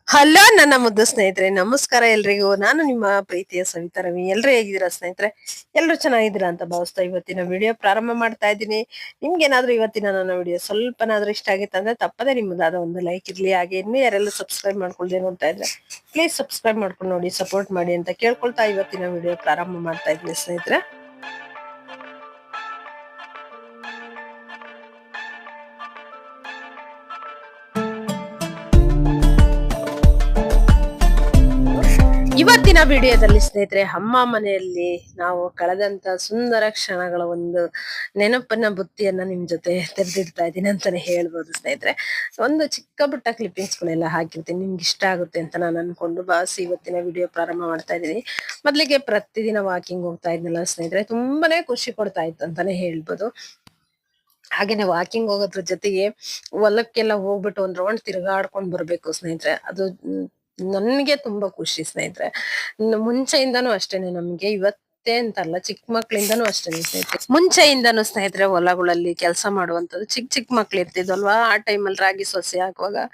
Hello ನನ್ನ ಮುದ್ದು ಸ್ನೇಹಿತರೆ, ನಮಸ್ಕಾರ ಎಲ್ರಿಗೂ. ನಾನು ನಿಮ್ಮ ಪ್ರೀತಿಯ ಸವಿತಾ ರವಿ. ಎಲ್ರು ಹೇಗಿದ್ದೀರಾ ಸ್ನೇಹಿತರೆ? ಎಲ್ರು ಚೆನ್ನಾಗಿದ್ದೀರಾ ಅಂತ ಭಾವಿಸ್ತಾ ಇವತ್ತಿನ ವಿಡಿಯೋ ಪ್ರಾರಂಭ ಮಾಡ್ತಾ ಇದ್ದೀನಿ. ನಿಮ್ಗೇನಾದ್ರೂ ಇವತ್ತಿನ ನನ್ನ ವಿಡಿಯೋ ಸ್ವಲ್ಪನಾದ್ರೂ ಇಷ್ಟ ಆಗಿತ್ತು ಅಂದ್ರೆ ತಪ್ಪದೆ ನಿಮ್ಮದಾದ ಒಂದು ಲೈಕ್ ಇರ್ಲಿ. ಹಾಗೆ ಇನ್ನೂ ಯಾರೆಲ್ಲ ಸಬ್ಸ್ಕ್ರೈಬ್ ಮಾಡ್ಕೊಳ್ದೆ ನೋಡ್ತಾ ಇದ್ರೆ ಪ್ಲೀಸ್ ಸಬ್ಸ್ಕ್ರೈಬ್ ಮಾಡ್ಕೊಂಡು ನೋಡಿ, ಸಪೋರ್ಟ್ ಮಾಡಿ ಅಂತ ಕೇಳ್ಕೊಳ್ತಾ ಇವತ್ತಿನ ವಿಡಿಯೋ ಪ್ರಾರಂಭ ಮಾಡ್ತಾ ಇದ್ದೀನಿ ಸ್ನೇಹಿತರೆ. ಇವತ್ತಿನ ವಿಡಿಯೋದಲ್ಲಿ ಸ್ನೇಹಿತರೆ, ಅಮ್ಮ ಮನೆಯಲ್ಲಿ ನಾವು ಕಳೆದಂತ ಸುಂದರ ಕ್ಷಣಗಳ ಒಂದು ನೆನಪನ್ನ ಬುತ್ತಿಯನ್ನ ನಿಮ್ ಜೊತೆ ತೆರೆದಿಡ್ತಾ ಇದ್ದೀನಿ ಅಂತಾನೆ ಹೇಳ್ಬೋದು ಸ್ನೇಹಿತರೆ. ಒಂದು ಚಿಕ್ಕ ಪುಟ್ಟ ಕ್ಲಿಪ್ಪಿಂಗ್ಸ್ ಗಳೆಲ್ಲ ಹಾಕಿರ್ತೀನಿ, ನಿಮ್ಗೆ ಇಷ್ಟ ಆಗುತ್ತೆ ಅಂತ ನಾನು ಅನ್ಕೊಂಡು ಭಾವಿಸಿ ಇವತ್ತಿನ ವಿಡಿಯೋ ಪ್ರಾರಂಭ ಮಾಡ್ತಾ ಇದ್ದೀನಿ. ಮೊದ್ಲಿಗೆ ಪ್ರತಿದಿನ ವಾಕಿಂಗ್ ಹೋಗ್ತಾ ಇದ್ನಲ್ಲ ಸ್ನೇಹಿತರೆ, ತುಂಬಾನೇ ಖುಷಿ ಕೊಡ್ತಾ ಇತ್ತು ಅಂತಾನೆ ಹೇಳ್ಬೋದು. ಹಾಗೇನೆ ವಾಕಿಂಗ್ ಹೋಗೋದ್ರ ಜೊತೆಗೆ ಹೊಲಕ್ಕೆಲ್ಲ ಹೋಗ್ಬಿಟ್ಟು ಒಂದ್ ರೌಂಡ್ ತಿರ್ಗಾಡ್ಕೊಂಡ್ ಬರ್ಬೇಕು ಸ್ನೇಹಿತರೆ. ಅದು ನನ್ಗೆ ತುಂಬಾ ಖುಷಿ ಸ್ನೇಹಿತರೆ. ಮುಂಚೆಯಿಂದಾನು ಅಷ್ಟೇನೆ, ನಮ್ಗೆ ಇವತ್ತೇ ಅಂತಲ್ಲ, ಚಿಕ್ಕ ಮಕ್ಳಿಂದಾನು ಅಷ್ಟೇನೆ ಸ್ನೇಹಿತರೆ. ಮುಂಚೆಯಿಂದಾನು ಸ್ನೇಹಿತರೆ ಹೊಲಗಳಲ್ಲಿ ಕೆಲಸ ಮಾಡುವಂತದ್ದು, ಚಿಕ್ಕ ಚಿಕ್ಕ ಮಕ್ಳು ಇರ್ತಿದ್ವಲ್ವಾ, ಆ ಟೈಮಲ್ಲಿ ರಾಗಿ ಸೊಸೆ ಹಾಕುವಾಗ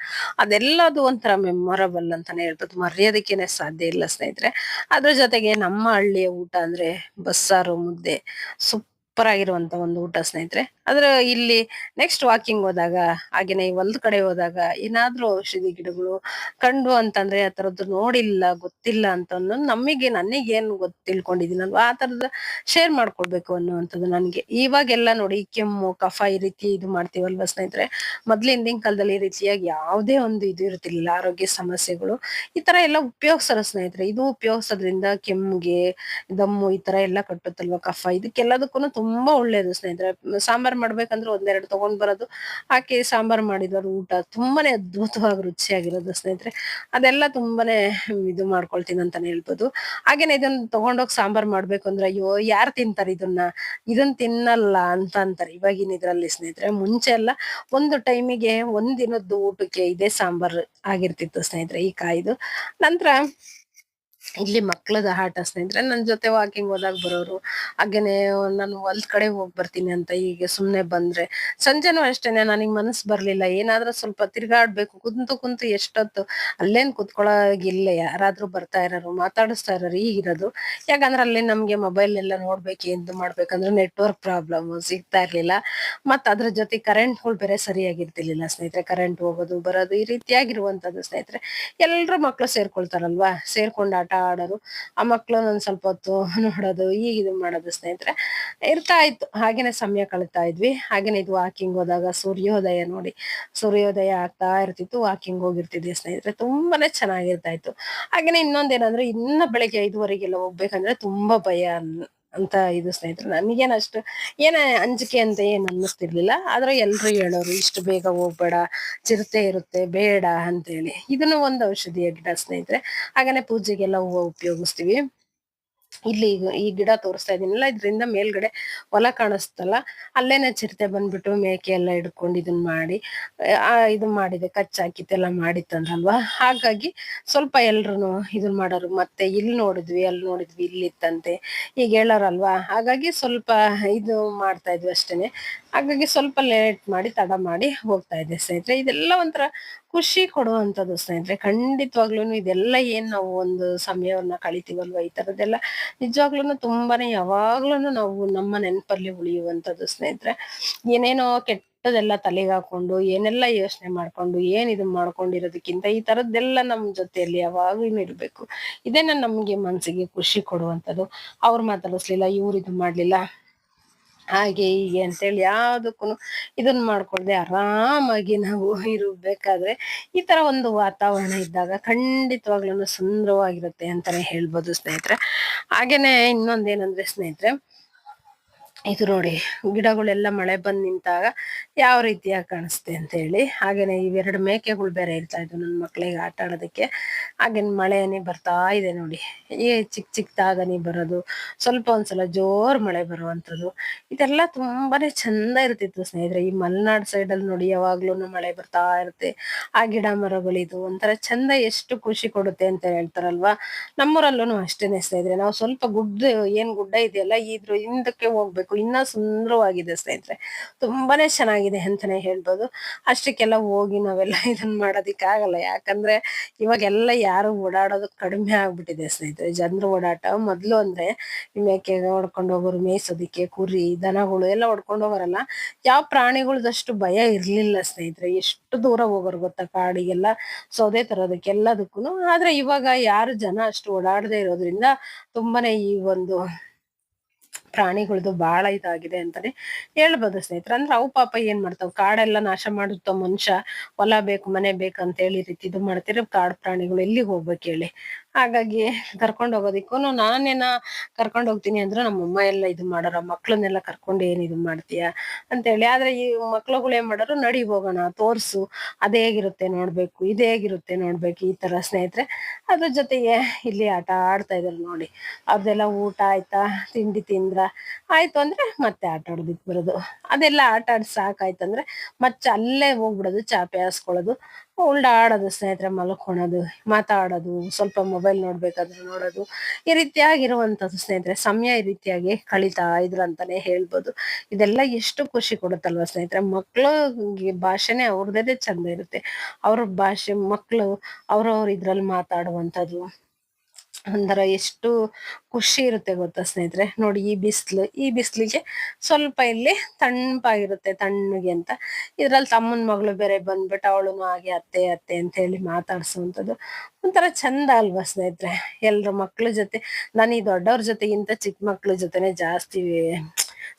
ಅದೆಲ್ಲದು ಒಂಥರ ಮೆಮೊರಬಲ್ ಅಂತಾನೆ ಹೇಳ್ಬೋದು. ಮರೆಯೋದಕ್ಕೇನೆ ಸಾಧ್ಯ ಇಲ್ಲ ಸ್ನೇಹಿತರೆ. ಅದ್ರ ಜೊತೆಗೆ ನಮ್ಮ ಹಳ್ಳಿಯ ಊಟ ಅಂದ್ರೆ ಬಸ್ಸಾರು ಮುದ್ದೆ, ಸೂಪರ್ ಆಗಿರುವಂತ ಒಂದು ಊಟ ಸ್ನೇಹಿತರೆ. ಆದ್ರೆ ಇಲ್ಲಿ ನೆಕ್ಸ್ಟ್ ವಾಕಿಂಗ್ ಹೋದಾಗ, ಹಾಗೇನೆ ಹೊಲದ ಕಡೆ ಹೋದಾಗ ಏನಾದ್ರೂ ಔಷಧಿ ಗಿಡಗಳು ಕಂಡು ಅಂತಂದ್ರೆ, ಆ ತರದ್ದು ನೋಡಿಲ್ಲ ಗೊತ್ತಿಲ್ಲ ಅಂತ ಅನ್ನೋದು ನನಗೇನು ತಿಳ್ಕೊಂಡಿದ್ದೀನಲ್ವಾ, ಆ ತರದ ಶೇರ್ ಮಾಡ್ಕೊಳ್ಬೇಕು ಅನ್ನುವಂಥದ್ದು ನನ್ಗೆ. ಇವಾಗೆಲ್ಲ ನೋಡಿ ಕೆಮ್ಮು ಕಫ ಈ ರೀತಿ ಇದು ಮಾಡ್ತೀವಲ್ವಾ ಸ್ನೇಹಿತರೆ, ಮೊದ್ಲು ಹಿಂದಿನ ಕಾಲದಲ್ಲಿ ಈ ರೀತಿಯಾಗಿ ಯಾವುದೇ ಒಂದು ಇದು ಇರ್ತಿರ್ಲಿಲ್ಲ, ಆರೋಗ್ಯ ಸಮಸ್ಯೆಗಳು ಈ ತರ ಎಲ್ಲ ಉಪಯೋಗಿಸ್ತಾರ ಸ್ನೇಹಿತರೆ. ಇದು ಉಪಯೋಗಿಸೋದ್ರಿಂದ ಕೆಮ್ಮಿಗೆ, ದಮ್ಮು ಈ ತರ ಎಲ್ಲ ಕಟ್ಟುತ್ತಲ್ವಾ, ಕಫ ಇದಕ್ಕೆಲ್ಲದಕ್ಕೂ ತುಂಬಾ ಒಳ್ಳೇದು ಸ್ನೇಹಿತರೆ. ಸಾಂಬಾರ್ ಮಾಡ್ಬೇಕಂದ್ರೆ ಒಂದೆರಡು ತಗೊಂಡ್ ಬರೋದು, ಹಾಕಿ ಸಾಂಬಾರ್ ಮಾಡಿದ್ರು ಊಟ ತುಂಬಾನೇ ಅದ್ಭುತವಾಗಿ ರುಚಿಯಾಗಿರೋದು ಸ್ನೇಹಿತರೆ. ಅದೆಲ್ಲ ತುಂಬಾನೇ ಇದು ಮಾಡ್ಕೊಳ್ತೀನಿ ಅಂತಾನೆ ಹೇಳ್ಬೋದು. ಹಾಗೇನೆ ಇದನ್ನ ತಗೊಂಡೋಗಿ ಸಾಂಬಾರ್ ಮಾಡ್ಬೇಕು ಅಂದ್ರೆ, ಅಯ್ಯೋ ಯಾರು ತಿಂತಾರೆ ಇದನ್ನ ತಿನ್ನಲ್ಲ ಅಂತ ಅಂತಾರೆ ಇವಾಗಿನ ಇದ್ರಲ್ಲಿ ಸ್ನೇಹಿತರೆ. ಮುಂಚೆ ಎಲ್ಲ ಒಂದು ಟೈಮಿಗೆ ಒಂದ್ ದಿನದ್ದು ಊಟಕ್ಕೆ ಇದೇ ಸಾಂಬಾರ್ ಆಗಿರ್ತಿತ್ತು ಸ್ನೇಹಿತರೆ, ಈ ಕಾಯ್ದು. ನಂತರ ಇಲ್ಲಿ ಮಕ್ಳದ ಆಟ ಸ್ನೇಹಿತರೆ, ನನ್ ಜೊತೆ ವಾಕಿಂಗ್ ಹೋದಾಗ ಬರೋರು, ಹಾಗೇನೆ ನಾನು ಹೊಲ್ದ್ ಕಡೆ ಹೋಗ್ ಬರ್ತೀನಿ ಅಂತ ಹೀಗೆ ಸುಮ್ನೆ ಬಂದ್ರೆ, ಸಂಜೆನೂ ಅಷ್ಟೇನೆ ನನಗ್ ಮನಸ್ ಬರ್ಲಿಲ್ಲ, ಏನಾದ್ರೂ ಸ್ವಲ್ಪ ತಿರ್ಗಾಡ್ಬೇಕು, ಕುಂತು ಕುಂತು ಎಷ್ಟೊತ್ತು ಅಲ್ಲೇನ್ ಕುತ್ಕೊಳಗಿಲ್ಲ, ಯಾರಾದ್ರೂ ಬರ್ತಾ ಇರೋರು ಮಾತಾಡಿಸ್ತಾ ಇರೋರು ಈಗಿರೋದು. ಯಾಕಂದ್ರೆ ಅಲ್ಲಿ ನಮ್ಗೆ ಮೊಬೈಲ್ ಎಲ್ಲ ನೋಡ್ಬೇಕು, ಎಂದು ಮಾಡ್ಬೇಕಂದ್ರೆ ನೆಟ್ವರ್ಕ್ ಪ್ರಾಬ್ಲಮ್ ಸಿಗ್ತಾ ಇರ್ಲಿಲ್ಲ. ಮತ್ ಅದ್ರ ಜೊತೆ ಕರೆಂಟ್ಗಳು ಬೇರೆ ಸರಿಯಾಗಿರ್ತಿರ್ಲಿಲ್ಲ ಸ್ನೇಹಿತರೆ. ಕರೆಂಟ್ ಹೋಗೋದು ಬರೋದು ಈ ರೀತಿಯಾಗಿರುವಂತದ್ದು ಸ್ನೇಹಿತರೆ. ಎಲ್ರು ಮಕ್ಳು ಸೇರ್ಕೊಳ್ತಾರಲ್ವಾ, ಸೇರ್ಕೊಂಡು ಆಟ ಆಡೋರು, ಆ ಮಕ್ಳು ಒಂದ್ ಸ್ವಲ್ಪ ಹೊತ್ತು ನೋಡೋದು, ಈಗ ಇದು ಮಾಡೋದು ಸ್ನೇಹಿತರೆ ಇರ್ತಾ ಇತ್ತು. ಹಾಗೇನೆ ಸಮಯ ಕಳಿತಾ ಇದ್ವಿ. ಹಾಗೇನೆ ಇದು ವಾಕಿಂಗ್ ಹೋದಾಗ ಸೂರ್ಯೋದಯ ನೋಡಿ, ಸೂರ್ಯೋದಯ ಆಗ್ತಾ ಇರ್ತಿತ್ತು, ವಾಕಿಂಗ್ ಹೋಗಿರ್ತಿದ್ವಿ ಸ್ನೇಹಿತರೆ, ತುಂಬಾನೇ ಚೆನ್ನಾಗಿರ್ತಾ ಇತ್ತು. ಹಾಗೇನೆ ಇನ್ನೊಂದೇನಂದ್ರೆ, ಇನ್ನ ಬೆಳಿಗ್ಗೆ 5:30ಗೆಲ್ಲ ಹೋಗ್ಬೇಕಂದ್ರೆ ತುಂಬಾ ಭಯ ಅಂತ ಇದು ಸ್ನೇಹಿತರೆ. ನನಗೇನ್ ಅಷ್ಟು ಏನ ಅಂಜಿಕೆ ಅಂತ ಏನ್ ಅನ್ನಿಸ್ತಿರ್ಲಿಲ್ಲ. ಆದ್ರೆ ಎಲ್ರು ಹೇಳೋರು, ಇಷ್ಟು ಬೇಗ ಹೋಗ್ಬೇಡ, ಚಿರತೆ ಇರುತ್ತೆ, ಬೇಡ ಅಂತೇಳಿ. ಇದನ್ನು ಒಂದು ಔಷಧಿಯ ಗಿಡ ಸ್ನೇಹಿತರೆ. ಹಾಗೇನೆ ಪೂಜೆಗೆಲ್ಲ ಹೂವು ಉಪಯೋಗಿಸ್ತೀವಿ. ಇಲ್ಲಿ ಈ ಗಿಡ ತೋರಿಸ್ತಾ ಇದೀನಲ್ಲ, ಇದ್ರಿಂದ ಮೇಲ್ಗಡೆ ಹೊಲ ಕಾಣಿಸ್ತಲ್ಲ, ಅಲ್ಲೇನೆ ಚಿರತೆ ಬಂದ್ಬಿಟ್ಟು ಮೇಕೆ ಎಲ್ಲ ಹಿಡ್ಕೊಂಡು ಇದನ್ ಮಾಡಿ ಇದು ಮಾಡಿದೆ, ಕಚ್ಚಾಕಿತ್ತೆಲ್ಲ ಮಾಡಿತ್ತಂದ್ರಲ್ವಾ. ಹಾಗಾಗಿ ಸ್ವಲ್ಪ ಎಲ್ರುನು ಇದನ್ ಮಾಡೋರು. ಮತ್ತೆ ಇಲ್ಲಿ ನೋಡಿದ್ವಿ, ಅಲ್ಲಿ ನೋಡಿದ್ವಿ, ಇಲ್ಲಿತ್ತಂತೆ ಈಗ ಹೇಳೋರಲ್ವಾ, ಹಾಗಾಗಿ ಸ್ವಲ್ಪ ಇದು ಮಾಡ್ತಾ ಇದ್ವಿ ಅಷ್ಟೇನೆ. ಹಾಗಾಗಿ ಸ್ವಲ್ಪ ಲೇಟ್ ಮಾಡಿ, ತಡ ಮಾಡಿ ಹೋಗ್ತಾ ಇದ್ದೆ ಸ್ನೇಹಿತರೆ. ಇದೆಲ್ಲ ಒಂಥರ ಖುಷಿ ಕೊಡುವಂಥದ್ದು ಸ್ನೇಹಿತರೆ. ಖಂಡಿತವಾಗ್ಲೂನು ಇದೆಲ್ಲ ಏನ್ ನಾವು ಒಂದು ಸಮಯವನ್ನ ಕಳಿತೀವಲ್ವಾ, ಈ ತರದ್ದೆಲ್ಲ ನಿಜವಾಗ್ಲೂನು ತುಂಬಾನೇ ಯಾವಾಗ್ಲೂನು ನಾವು ನಮ್ಮ ನೆನಪಲ್ಲಿ ಉಳಿಯುವಂಥದ್ದು ಸ್ನೇಹಿತರೆ. ಏನೇನೋ ಕೆಟ್ಟದೆಲ್ಲ ತಲೆಗೆ ಹಾಕೊಂಡು, ಏನೆಲ್ಲ ಯೋಚನೆ ಮಾಡ್ಕೊಂಡು, ಏನ್ ಇದು ಮಾಡ್ಕೊಂಡಿರೋದಕ್ಕಿಂತ ಈ ತರದ್ದೆಲ್ಲ ನಮ್ ಜೊತೆಯಲ್ಲಿ ಯಾವಾಗ್ಲೂ ಇರ್ಬೇಕು. ಇದೇನ ನಮ್ಗೆ ಮನ್ಸಿಗೆ ಖುಷಿ ಕೊಡುವಂಥದ್ದು. ಅವ್ರು ಮಾತಾಡಿಸ್ಲಿಲ್ಲ, ಇವ್ರು ಇದು ಮಾಡ್ಲಿಲ್ಲ, ಹಾಗೆ ಹೀಗೆ ಅಂತೇಳಿ ಯಾವ್ದಕ್ಕೂನು ಇದನ್ ಮಾಡ್ಕೊಳ್ದೆ ಆರಾಮಾಗಿ ನಾವು ಇರ್ಬೇಕಾದ್ರೆ, ಈ ತರ ಒಂದು ವಾತಾವರಣ ಇದ್ದಾಗ ಖಂಡಿತವಾಗ್ಲೂ ಸುಂದರವಾಗಿರುತ್ತೆ ಅಂತಾನೆ ಹೇಳ್ಬೋದು ಸ್ನೇಹಿತರೆ. ಹಾಗೇನೆ ಇನ್ನೊಂದೇನಂದ್ರೆ ಸ್ನೇಹಿತರೆ, ಇದು ನೋಡಿ, ಗಿಡಗಳೆಲ್ಲ ಮಳೆ ಬಂದ್ ನಿಂತಾಗ ಯಾವ ರೀತಿಯಾಗಿ ಕಾಣಿಸ್ತೆ ಅಂತ ಹೇಳಿ. ಹಾಗೇನೆ ಇವೆರಡು ಮೇಕೆಗಳು ಬೇರೆ ಇರ್ತಾ ಇದ್ವು ನನ್ ಮಕ್ಳಿಗೆ ಆಟ ಆಡೋದಕ್ಕೆ. ಹಾಗೇನೆ ಮಳೆ ಹನಿ ಬರ್ತಾ ಇದೆ ನೋಡಿ, ಈ ಚಿಕ್ಕ ಹನಿ ಬರೋದು, ಸ್ವಲ್ಪ ಒಂದ್ಸಲ ಜೋರ್ ಮಳೆ ಬರುವಂತದ್ದು, ಇದೆಲ್ಲ ತುಂಬಾನೇ ಚಂದ ಇರ್ತಿತ್ತು ಸ್ನೇಹಿತರೆ. ಈ ಮಲೆನಾಡ್ ಸೈಡ್ ಅಲ್ಲಿ ನೋಡಿ ಯಾವಾಗ್ಲೂನು ಮಳೆ ಬರ್ತಾ ಇರುತ್ತೆ, ಆ ಗಿಡ ಮರಗಳಿದು ಒಂಥರ ಚಂದ, ಎಷ್ಟು ಖುಷಿ ಕೊಡುತ್ತೆ ಅಂತ ಹೇಳ್ತಾರಲ್ವಾ. ನಮ್ಮೂರಲ್ಲೂ ಅಷ್ಟೇನೆ ಸ್ನೇಹಿತರೆ, ನಾವು ಸ್ವಲ್ಪ ಗುಡ್ಡ ಇದೆಯಲ್ಲ, ಇದ್ರ ಹಿಂದಕ್ಕೆ ಹೋಗ್ಬೇಕು ನೋಡ್ಬೇಕು, ಇನ್ನ ಸುಂದರವಾಗಿದೆ ಸ್ನೇಹಿತರೆ. ತುಂಬಾನೇ ಚೆನ್ನಾಗಿದೆ ಅಂತಾನೆ ಹೇಳ್ಬೋದು. ಅಷ್ಟಕ್ಕೆಲ್ಲ ಹೋಗಿ ನಾವೆಲ್ಲ ಇದನ್ನ ಮಾಡೋದಿಕ್ ಆಗಲ್ಲ. ಯಾಕಂದ್ರೆ ಇವಾಗೆಲ್ಲ ಯಾರು ಓಡಾಡೋದು ಕಡಿಮೆ ಆಗ್ಬಿಟ್ಟಿದೆ ಸ್ನೇಹಿತರೆ. ಜನರು ಓಡಾಟ ಮೊದ್ಲು ಅಂದ್ರೆ ಈ ಮೇಕೆ ಹೊಡ್ಕೊಂಡು ಹೋಗೋರು ಮೇಯ್ಸೋದಿಕ್ಕೆ, ಕುರಿ ದನಗಳು ಎಲ್ಲ ಹೊಡ್ಕೊಂಡು ಹೋಗೋರಲ್ಲ, ಯಾವ ಪ್ರಾಣಿಗಳ್ದಷ್ಟು ಭಯ ಇರ್ಲಿಲ್ಲ ಸ್ನೇಹಿತರೆ. ಎಷ್ಟು ದೂರ ಹೋಗೋರು ಗೊತ್ತಾ ಕಾಡಿಗೆಲ್ಲ, ಸೌದೆ ತರೋದಕ್ಕೆ ಎಲ್ಲದಕ್ಕೂನು. ಆದ್ರೆ ಇವಾಗ ಯಾರು ಜನ ಅಷ್ಟು ಓಡಾಡದೆ ಇರೋದ್ರಿಂದ ತುಂಬಾನೇ ಈ ಒಂದು ಪ್ರಾಣಿಗಳ್ದು ಬಹಳ ಇದಾಗಿದೆ ಅಂತಾನೆ ಹೇಳ್ಬೋದು ಸ್ನೇಹಿತರೆ. ಅಂದ್ರೆ ಅವು ಪಾಪ ಏನ್ ಮಾಡ್ತಾವ್, ಕಾಡೆಲ್ಲ ನಾಶ ಮಾಡುತ್ತೋ ಮನುಷ್ಯ, ಹೊಲ ಬೇಕು ಮನೆ ಬೇಕು ಅಂತ ಹೇಳಿ ರೀತಿ ಇದು ಮಾಡ್ತಿರ, ಕಾಡ್ ಪ್ರಾಣಿಗಳು ಎಲ್ಲಿಗೆ ಹೋಗ್ಬೇಕು ಹೇಳಿ. ಹಾಗಾಗಿ ಕರ್ಕೊಂಡ್ ಹೋಗೋದಿಕ್ಕೂ ನಾನೇನ ಕರ್ಕೊಂಡ್ ಹೋಗ್ತೀನಿ ಅಂದ್ರೆ ನಮ್ಮಮ್ಮ ಎಲ್ಲ ಇದು ಮಾಡೋರ, ಮಕ್ಳನ್ನೆಲ್ಲ ಕರ್ಕೊಂಡು ಏನ್ ಇದು ಮಾಡ್ತೀಯ ಅಂತ ಹೇಳಿ. ಆದ್ರೆ ಈ ಮಕ್ಳುಗಳು ಏನ್ ಮಾಡೋರು, ನಡಿ ಹೋಗೋಣ ತೋರ್ಸು, ಅದ್ ಹೇಗಿರುತ್ತೆ ನೋಡ್ಬೇಕು, ಇದ್ ಹೇಗಿರುತ್ತೆ ನೋಡ್ಬೇಕು, ಈ ತರ ಸ್ನೇಹಿತರೆ. ಅದ್ರ ಜೊತೆಗೆ ಇಲ್ಲಿ ಆಟ ಆಡ್ತಾ ಇದಾರೆ ನೋಡಿ. ಅವ್ರದೆಲ್ಲ ಊಟ ಆಯ್ತಾ, ತಿಂಡಿ ತಿಂದ್ರ ಆಯ್ತು ಅಂದ್ರೆ ಮತ್ತೆ ಆಟ ಆಡೋದಿಕ್ ಬರೋದು. ಅದೆಲ್ಲ ಆಟ ಆಡ್ ಸಾಕಾಯ್ತಂದ್ರೆ ಮತ್ತೆ ಅಲ್ಲೇ ಹೋಗ್ಬಿಡೋದು, ಚಾಪೆ ಹಾಸ್ಕೊಳ್ಳೋದು, ಉಲ್ಡಾಡೋದು ಸ್ನೇಹಿತರೆ, ಮಲ್ಕೊಳೋದು, ಮಾತಾಡೋದು, ಸ್ವಲ್ಪ ಮೊಬೈಲ್ ನೋಡ್ಬೇಕಾದ್ರೆ ನೋಡೋದು, ಈ ರೀತಿಯಾಗಿರುವಂತದ್ದು ಸ್ನೇಹಿತರೆ. ಸಮಯ ಈ ರೀತಿಯಾಗಿ ಕಳೀತಾ ಇದ್ರು ಅಂತಾನೆ ಹೇಳ್ಬೋದು. ಇದೆಲ್ಲ ಎಷ್ಟು ಖುಷಿ ಕೊಡುತ್ತಲ್ವಾ ಸ್ನೇಹಿತರೆ. ಮಕ್ಳು ಭಾಷೆನೆ ಅವ್ರದೇ ಚಂದ ಇರುತ್ತೆ. ಅವ್ರ ಭಾಷೆ ಮಕ್ಳು ಅವ್ರವ್ರ ಇದ್ರಲ್ಲಿ ಮಾತಾಡುವಂಥದ್ದು ಒಂಥರ ಎಷ್ಟು ಖುಷಿ ಇರುತ್ತೆ ಗೊತ್ತಾ ಸ್ನೇಹಿತರೆ. ನೋಡಿ ಈ ಬಿಸ್ಲಿಗೆ ಸ್ವಲ್ಪ ಇಲ್ಲಿ ತಂಪಾಗಿರುತ್ತೆ ತಣ್ಣಗೆ ಅಂತ. ಇದ್ರಲ್ಲಿ ತಮ್ಮನ್ ಮಗಳು ಬೇರೆ ಬಂದ್ಬಿಟ್ಟು ಅವಳುನು ಹಾಗೆ ಅತ್ತೆ ಅತ್ತೆ ಅಂತ ಹೇಳಿ ಮಾತಾಡ್ಸುವಂಥದ್ದು ಒಂಥರ ಚಂದ ಅಲ್ವಾ ಸ್ನೇಹಿತರೆ. ಎಲ್ರ ಮಕ್ಳ ಜೊತೆ, ನಾನು ಈ ದೊಡ್ಡವ್ರ ಜೊತೆಗಿಂತ ಚಿಕ್ಕ ಮಕ್ಳ ಜೊತೆನೆ ಜಾಸ್ತಿ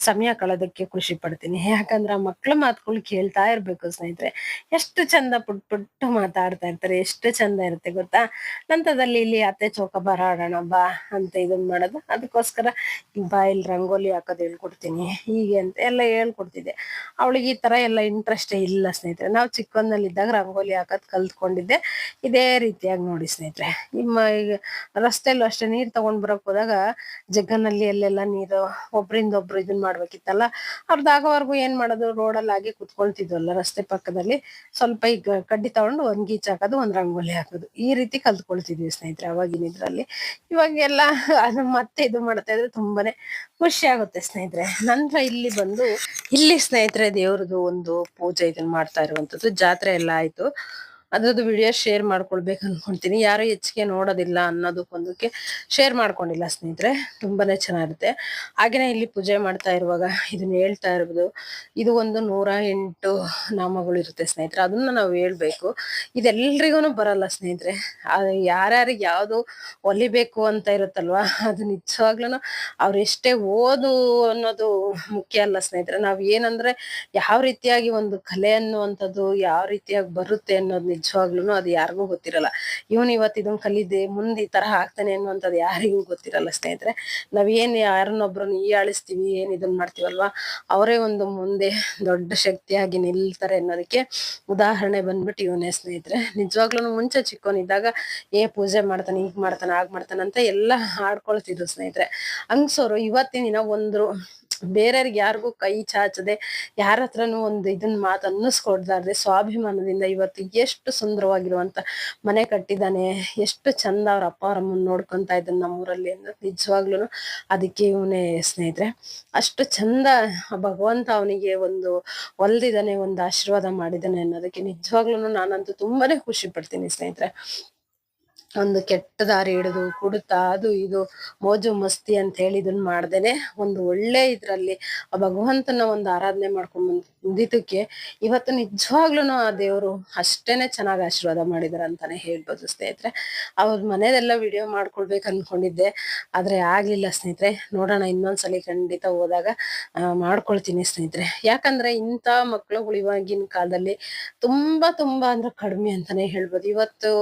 ಸಮಯ ಕಳೆದಕ್ಕೆ ಖುಷಿ ಪಡ್ತೀನಿ. ಯಾಕಂದ್ರೆ ಆ ಮಕ್ಳ ಮಾತುಗಳು ಕೇಳ್ತಾ ಇರ್ಬೇಕು ಸ್ನೇಹಿತರೆ. ಎಷ್ಟು ಚಂದ ಪುಟ್ ಪುಟ್ಟು ಮಾತಾಡ್ತಾ ಇರ್ತಾರೆ, ಎಷ್ಟು ಚಂದ ಇರುತ್ತೆ ಗೊತ್ತಾ. ನಂತರದಲ್ಲಿ ಇಲ್ಲಿ ಅತ್ತೆ ಚೌಕ ಆಡೋಣ ಬಾ ಅಂತ ಇದನ್ ಮಾಡೋದು. ಅದಕ್ಕೋಸ್ಕರ ಬಾ ಇಲ್ಲಿ ರಂಗೋಲಿ ಹಾಕೋದು ಹೇಳ್ಕೊಡ್ತೀನಿ ಹೀಗೆ ಅಂತ ಎಲ್ಲ ಹೇಳ್ಕೊಡ್ತಿದ್ದೆ. ಅವಳಿಗೆ ಈ ತರ ಎಲ್ಲ ಇಂಟ್ರೆಸ್ಟೇ ಇಲ್ಲ ಸ್ನೇಹಿತರೆ. ನಾವು ಚಿಕ್ಕಂದಲ್ಲಿದ್ದಾಗ ರಂಗೋಲಿ ಹಾಕೋದ್ ಕಲ್ತ್ಕೊಂಡಿದ್ದೆ ಇದೇ ರೀತಿಯಾಗಿ ನೋಡಿ ಸ್ನೇಹಿತರೆ. ಈಗ ರಸ್ತೆಯಲ್ಲೂ ಅಷ್ಟೇ ನೀರ್ ತಗೊಂಡ್ ಬರಕ್ ಹೋದಾಗ ಜಗ್ಗನಲ್ಲಿ ಎಲ್ಲೆಲ್ಲ ನೀರು ಒಬ್ರಿಂದ ಒಬ್ರು ಇದನ್ ಮಾಡ್ಬೇಕಿತ್ತಲ್ಲ, ಅವ್ರದಾಗೋವರ್ಗು ಏನ್ ಮಾಡೋದು, ರೋಡಲ್ಲಿ ಆಗಿ ಕುತ್ಕೊಳ್ತಿದ್ವಲ್ಲ ರಸ್ತೆ ಪಕ್ಕದಲ್ಲಿ, ಸ್ವಲ್ಪ ಈಗ ಕಡ್ಡಿ ತಗೊಂಡು ಒಂದ್ ಗೀಚ್ ಹಾಕೋದು, ಒಂದ್ ರಂಗೋಲಿ ಹಾಕೋದು, ಈ ರೀತಿ ಕಲ್ತ್ಕೊಳ್ತಿದ್ವಿ ಸ್ನೇಹಿತರೆ ಅವಾಗಿನ ಇದ್ರಲ್ಲಿ. ಇವಾಗೆಲ್ಲ ಅದು ಮತ್ತೆ ಇದು ಮಾಡ್ತಾ ಇದ್ರೆ ತುಂಬಾನೇ ಖುಷಿ ಆಗುತ್ತೆ ಸ್ನೇಹಿತರೆ. ನಂತರ ಇಲ್ಲಿ ಸ್ನೇಹಿತರೆ ದೇವ್ರದ್ದು ಒಂದು ಪೂಜೆ ಇದನ್ನ ಮಾಡ್ತಾ ಇರುವಂತದ್ದು, ಜಾತ್ರೆ ಎಲ್ಲ ಆಯ್ತು. ಅದ್ರದ್ದು ವಿಡಿಯೋ ಶೇರ್ ಮಾಡ್ಕೊಳ್ಬೇಕು ಅನ್ಕೊಂತೀನಿ. ಯಾರು ಹೆಚ್ಚಿಗೆ ನೋಡೋದಿಲ್ಲ ಅನ್ನೋದಕ್ಕೊಂದಕ್ಕೆ ಶೇರ್ ಮಾಡ್ಕೊಂಡಿಲ್ಲ ಸ್ನೇಹಿತರೆ. ತುಂಬಾನೇ ಚೆನ್ನಾಗಿರುತ್ತೆ. ಹಾಗೇನೆ ಇಲ್ಲಿ ಪೂಜೆ ಮಾಡ್ತಾ ಇರುವಾಗ ಇದನ್ನ ಹೇಳ್ತಾ ಇರ್ಬೋದು, ಇದು ಒಂದು 108 ನಾಮಗಳು ಇರುತ್ತೆ ಸ್ನೇಹಿತರೆ. ಅದನ್ನ ನಾವು ಹೇಳ್ಬೇಕು. ಇದೆಲ್ರಿಗೂ ಬರಲ್ಲ ಸ್ನೇಹಿತರೆ. ಯಾರ್ಯಾರಿಗೆ ಯಾವ್ದು ಒಲಿಬೇಕು ಅಂತ ಇರುತ್ತಲ್ವಾ, ಅದು ನಿಜವಾಗ್ಲೂ ಅವ್ರ ಎಷ್ಟೇ ಓದು ಅನ್ನೋದು ಮುಖ್ಯ ಅಲ್ಲ ಸ್ನೇಹಿತರೆ. ನಾವ್ ಏನಂದ್ರೆ ಯಾವ ರೀತಿಯಾಗಿ ಒಂದು ಕಲೆ ಅನ್ನುವಂಥದ್ದು ಯಾವ ರೀತಿಯಾಗಿ ಬರುತ್ತೆ ಅನ್ನೋದು ನಿಜವಾಗ್ಲೂ ಅದು ಯಾರಿಗೂ ಗೊತ್ತಿರಲ್ಲ. ಇವತ್ತು ಇದನ್ನ ಕಲಿದೆ ಮುಂದೆ ಈ ತರ ಆಗ್ತಾನೆ ಅನ್ನುವಂಥದ್ದು ಯಾರಿಗೂ ಗೊತ್ತಿರಲ್ಲ ಸ್ನೇಹಿತರೆ. ನಾವೇನ್ ಯಾರನ್ನೊಬ್ರನ್ನ ಹೀಯಾಳಿಸ್ತೀವಿ, ಏನ್ ಇದನ್ ಮಾಡ್ತೀವಲ್ವಾ, ಅವರೇ ಒಂದು ಮುಂದೆ ದೊಡ್ಡ ಶಕ್ತಿಯಾಗಿ ನಿಲ್ತಾರೆ ಅನ್ನೋದಕ್ಕೆ ಉದಾಹರಣೆ ಬಂದ್ಬಿಟ್ಟು ಇವನೇ ಸ್ನೇಹಿತರೆ. ನಿಜವಾಗ್ಲೂ ಮುಂಚೆ ಚಿಕ್ಕವನಿದ್ದಾಗ ಪೂಜೆ ಮಾಡ್ತಾನೆ, ಹೀಗ್ ಮಾಡ್ತಾನೆ, ಆಗ್ ಮಾಡ್ತಾನೆ ಅಂತ ಎಲ್ಲ ಆಡ್ಕೊಳ್ತಿದ್ರು ಸ್ನೇಹಿತರೆ. ಹಂಗ್ಸೋರು ಇವತ್ತಿನ ದಿನ ಒಂದು ಬೇರೆಯವ್ರಿಗೆ ಯಾರಿಗೂ ಕೈ ಚಾಚದೆ, ಯಾರ ಹತ್ರನು ಒಂದು ಇದನ್ ಮಾತು ಅನ್ನಿಸ್ಕೊಡ್ದಾರ್ದೆ ಸ್ವಾಭಿಮಾನದಿಂದ ಇವತ್ತು ಎಷ್ಟು ಸುಂದರವಾಗಿರುವಂತ ಮನೆ ಕಟ್ಟಿದಾನೆ, ಎಷ್ಟು ಚಂದ ಅವ್ರ ಅಪ್ಪ ಅವರಮ್ಮನ್ ನೋಡ್ಕೊಂತ ಇದ್ದಾನೆ ನಮ್ಮೂರಲ್ಲಿ ಅಂದ್ರೆ ನಿಜವಾಗ್ಲೂ ಅದಕ್ಕೆ ಇವನೇ ಸ್ನೇಹಿತರೆ. ಅಷ್ಟು ಚಂದ ಭಗವಂತ ಅವನಿಗೆ ಒಂದು ಹೊಲ್ದಿದ್ದಾನೆ, ಒಂದು ಆಶೀರ್ವಾದ ಮಾಡಿದ್ದಾನೆ ಅನ್ನೋದಕ್ಕೆ ನಿಜವಾಗ್ಲೂ ನಾನಂತೂ ತುಂಬಾನೇ ಖುಷಿ ಪಡ್ತೀನಿ ಸ್ನೇಹಿತರೆ. ಒಂದು ಕೆಟ್ಟ ದಾರಿ ಹಿಡಿದು ಕುಡುತ್ತಾ ಅದು ಇದು ಮೋಜು ಮಸ್ತಿ ಅಂತ ಹೇಳಿ ಇದನ್ ಮಾಡ್ದೇನೆ ಒಂದು ಒಳ್ಳೆ ಇದ್ರಲ್ಲಿ ಆ ಭಗವಂತನ ಒಂದು ಆರಾಧನೆ ಮಾಡ್ಕೊಂಡ್ ಬಂದಿದ್ದಕ್ಕೆ ಇವತ್ತು ನಿಜವಾಗ್ಲೂ ಆ ದೇವ್ರು ಅಷ್ಟೇನೆ ಚೆನ್ನಾಗಿ ಆಶೀರ್ವಾದ ಮಾಡಿದಾರ ಅಂತಾನೆ ಹೇಳ್ಬೋದು ಸ್ನೇಹಿತರೆ. ಅವ್ರ ಮನೆದೆಲ್ಲ ವಿಡಿಯೋ ಮಾಡ್ಕೊಳ್ಬೇಕು ಅನ್ಕೊಂಡಿದ್ದೆ, ಆದ್ರೆ ಆಗ್ಲಿಲ್ಲ ಸ್ನೇಹಿತರೆ. ನೋಡೋಣ ಇನ್ನೊಂದ್ಸಲಿ ಖಂಡಿತ ಹೋದಾಗ ಮಾಡ್ಕೊಳ್ತೀನಿ ಸ್ನೇಹಿತರೆ. ಯಾಕಂದ್ರೆ ಇಂಥ ಮಕ್ಳುಗಳು ಇವಾಗಿನ ಕಾಲದಲ್ಲಿ ತುಂಬಾ ಅಂದ್ರೆ ಕಡಿಮೆ ಅಂತಾನೆ ಹೇಳ್ಬೋದು. ಇವತ್ತು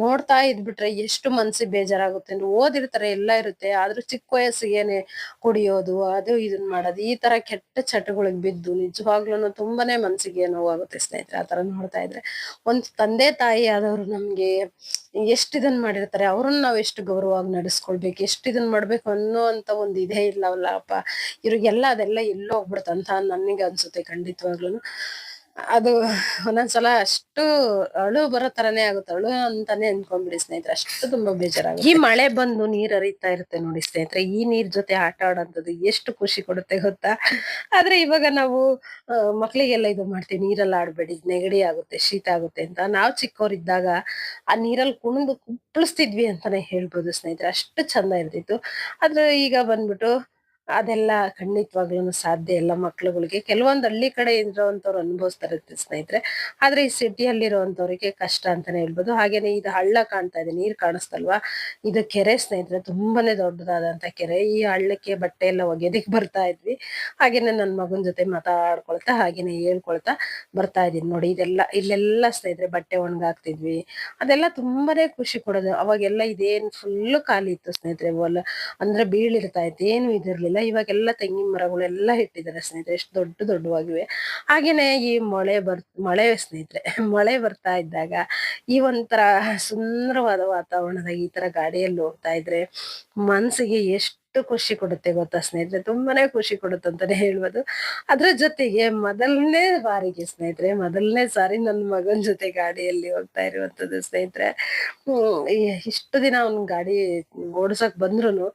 ನೋಡ್ತಾ ಇದ್ಬಿಟ್ರೆ ಎಷ್ಟು ಮನ್ಸಿಗೆ ಬೇಜಾರಾಗುತ್ತೆ ಅಂದ್ರೆ, ಓದಿರ್ತಾರೆ ಎಲ್ಲ ಇರುತ್ತೆ, ಆದ್ರೂ ಚಿಕ್ಕ ವಯಸ್ಸಿಗೇನೆ ಕುಡಿಯೋದು ಅದು ಇದನ್ ಮಾಡೋದು, ಈ ತರ ಕೆಟ್ಟ ಚಟಗಳಿಗೆ ಬಿದ್ದು ನಿಜವಾಗ್ಲೂ ತುಂಬಾನೇ ಮನ್ಸಿಗೆ ನೋವಾಗುತ್ತೆ ಸ್ನೇಹಿತರೆ. ಆ ತರ ನೋಡ್ತಾ ಇದ್ರೆ ಒಂದ್ ತಂದೆ ತಾಯಿ ಆದವ್ರು ನಮ್ಗೆ ಎಷ್ಟ್ ಇದನ್ ಮಾಡಿರ್ತಾರೆ, ಅವ್ರನ್ನ ನಾವ್ ಎಷ್ಟು ಗೌರವವಾಗಿ ನಡೆಸ್ಕೊಳ್ಬೇಕು, ಎಷ್ಟ್ ಇದನ್ ಮಾಡ್ಬೇಕು ಅನ್ನೋ ಅಂತ ಒಂದ್ ಇದೇ ಇಲ್ಲವಲ್ಲಪ್ಪ ಇವ್ರಿಗೆಲ್ಲ. ಅದೆಲ್ಲ ಎಲ್ಲೋ ಹೋಗ್ಬಿಡ್ತಂತ ನನಗೆ ಅನ್ಸುತ್ತೆ ಖಂಡಿತವಾಗ್ಲೂ. ಅದು ಒಂದೊಂದ್ಸಲ ಅಷ್ಟು ಅಳು ಬರೋ ತರಾನೇ ಆಗುತ್ತೆ. ಅಳು ಅಂತಾನೆ ಅನ್ಕೊಂಡ್ಬಿಡಿ ಸ್ನೇಹಿತರೆ. ಅಷ್ಟು ತುಂಬಾ ಬೇಜಾರಾಗುತ್ತೆ. ಈ ಮಳೆ ಬಂದು ನೀರ್ ಹರಿತಾ ಇರುತ್ತೆ ನೋಡಿ ಸ್ನೇಹಿತರೆ. ಈ ನೀರ್ ಜೊತೆ ಆಟ ಆಡೋಂಥದ್ದು ಎಷ್ಟು ಖುಷಿ ಕೊಡುತ್ತೆ ಗೊತ್ತಾ? ಆದ್ರೆ ಇವಾಗ ನಾವು ಮಕ್ಳಿಗೆಲ್ಲ ಇದು ಮಾಡ್ತೀವಿ, ನೀರಲ್ಲಿ ಆಡ್ಬೇಡಿ ನೆಗಡಿ ಆಗುತ್ತೆ, ಶೀತ ಆಗುತ್ತೆ ಅಂತ. ನಾವ್ ಚಿಕ್ಕವರಿದ್ದಾಗ ಆ ನೀರಲ್ಲಿ ಕುಣಿದು ಕುಪ್ಪಳಿಸ್ತಿದ್ವಿ ಅಂತಾನೆ ಹೇಳ್ಬೋದು ಸ್ನೇಹಿತರೆ. ಅಷ್ಟು ಚಂದ ಇರ್ತಿತ್ತು. ಆದ್ರೆ ಈಗ ಬಂದ್ಬಿಟ್ಟು ಅದೆಲ್ಲ ಖಂಡಿತವಾಗ್ಲೂನು ಸಾಧ್ಯ ಇಲ್ಲ ಮಕ್ಳುಗಳಿಗೆ. ಕೆಲವೊಂದ್ ಹಳ್ಳಿ ಕಡೆ ಇರೋಂಥವ್ರು ಅನುಭವಿಸ್ತಾರೆ ಸ್ನೇಹಿತರೆ. ಆದ್ರೆ ಈ ಸಿಟಿಯಲ್ಲಿರುವಂತವ್ರಿಗೆ ಕಷ್ಟ ಅಂತಾನೆ ಹೇಳ್ಬೋದು. ಹಾಗೇನೆ ಇದು ಹಳ್ಳ ಕಾಣ್ತಾ ಇದೆ, ನೀರ್ ಕಾಣಿಸ್ತಲ್ವಾ? ಇದು ಕೆರೆ ಸ್ನೇಹಿತರೆ, ತುಂಬಾನೇ ದೊಡ್ಡದಾದಂತ ಕೆರೆ. ಈ ಹಳ್ಳಕ್ಕೆ ಬಟ್ಟೆ ಎಲ್ಲ ಒಗೆದಿಕ್ ಬರ್ತಾ ಇದ್ವಿ. ಹಾಗೇನೆ ನನ್ ಮಗನ್ ಜೊತೆ ಮಾತಾಡ್ಕೊಳ್ತಾ ಹಾಗೇನೆ ಹೇಳ್ಕೊಳ್ತಾ ಬರ್ತಾ ಇದೀನಿ ನೋಡಿ. ಇಲ್ಲೆಲ್ಲ ಸ್ನೇಹಿತರೆ ಬಟ್ಟೆ ಒಣಗಾಕ್ತಿದ್ವಿ. ಅದೆಲ್ಲ ತುಂಬಾನೇ ಖುಷಿ ಕೊಡೋದು. ಅವಾಗೆಲ್ಲ ಇದೇನ್ ಫುಲ್ ಖಾಲಿ ಇತ್ತು ಸ್ನೇಹಿತರೆ. ಅಂದ್ರೆ ಬೀಳಿರ್ತಾ ಇತ್ತು, ಏನು ಇದಿರ್ಲಿಲ್ಲ. ಇವಾಗೆಲ್ಲ ತೆಂಗಿನ ಮರಗಳೆಲ್ಲ ಇಟ್ಟಿದ್ದಾರೆ ಸ್ನೇಹಿತರೆ, ಎಷ್ಟು ದೊಡ್ಡ ದೊಡ್ಡವಾಗಿವೆ. ಹಾಗೇನೆ ಈ ಮಳೆ ಸ್ನೇಹಿತರೆ, ಮಳೆ ಬರ್ತಾ ಇದ್ದಾಗ ಈ ಒಂಥರ ಸುಂದರವಾದ ವಾತಾವರಣದಾಗ ಈ ತರ ಗಾಡಿಯಲ್ಲಿ ಹೋಗ್ತಾ ಇದ್ರೆ ಮನ್ಸಿಗೆ ಎಷ್ಟು ಖುಷಿ ಕೊಡುತ್ತೆ ಗೊತ್ತಾ ಸ್ನೇಹಿತರೆ? ತುಂಬಾನೇ ಖುಷಿ ಕೊಡುತ್ತೆ ಅಂತಾನೆ ಹೇಳ್ಬೋದು. ಅದ್ರ ಜೊತೆಗೆ ಮೊದಲನೇ ಬಾರಿಗೆ ಸ್ನೇಹಿತರೆ, ಮೊದಲನೇ ಸಾರಿ ನನ್ನ ಮಗನ್ ಜೊತೆ ಗಾಡಿಯಲ್ಲಿ ಹೋಗ್ತಾ ಇರುವಂತದ್ದು ಸ್ನೇಹಿತರೆ. ಇಷ್ಟು ದಿನ ಅವ್ನ್ ಗಾಡಿ ಓಡ್ಸಕ್ ಬಂದ್ರುನು